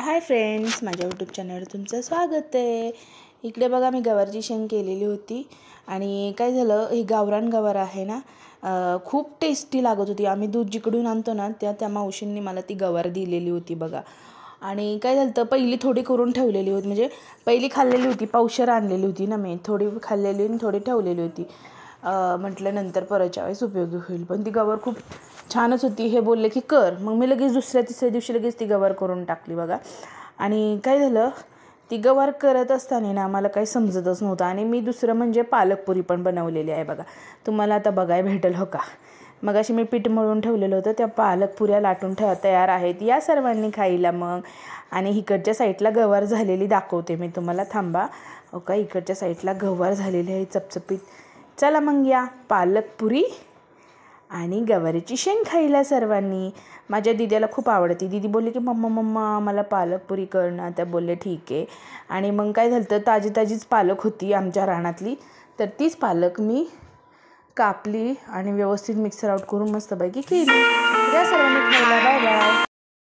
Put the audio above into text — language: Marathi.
हाय फ्रेंड्स, माझ्या यूट्यूब चॅनलवर तुमचं स्वागत आहे। इकडे बघा, मी गवारची शेंग केलेली होती आणि काय झालं, ही गावरान गवार आहे ना, खूप टेस्टी लागत होती। आम्ही दूध जिकडून आणतो ना, त्या मावशींनी मला ती गवार दिलेली होती बघा। आणि काय झालं तर पहिली थोडी करून ठेवलेली होती, म्हणजे पहिली खाल्लेली होती, पावशेर आणलेली होती ना मी, थोडी खाल्लेली आणि थोडी ठेवलेली होती। म्हटलं नंतर परतच्या वेळेस उपयोगी होईल, पण ती गवार खूप छानच होती। हे बोलले की कर, मग मी लगेच दुसऱ्या तिसऱ्या दिवशी लगेच ती गवार करून टाकली बघा। आणि काय झालं, ती गवार करत असताना ना मला काही समजतच नव्हतं। आणि मी दुसरं म्हणजे पालकपुरी पण बनवलेली आहे बघा, तुम्हाला आता बघायला भेटेल हो का। मग अशी मी पीठ मळून ठेवलेलं होतं, त्या पालकपुऱ्या लाटून तयार आहेत, या सर्वांनी खायला मग। आणि इकडच्या साईडला गवार झालेली दाखवते मी तुम्हाला, थांबा हो का। इकडच्या साईडला गवार झालेली आहे चपचपीत। चला मग या पालकपुरी आणि गवारीची शेंग खायला सर्वांनी। माझ्या दीदीला खूप आवडते। दीदी बोलली की मम्मा मला पालकपुरी कर ना, त्या बोलले ठीक आहे। आणि मग काय झालं तर ताजीच पालक होती आमच्या रानातली, तर तीच पालक मी कापली आणि व्यवस्थित मिक्सर आउट करून मस्तपैकी केली। या सर्वांनी खायला, बाय बाय।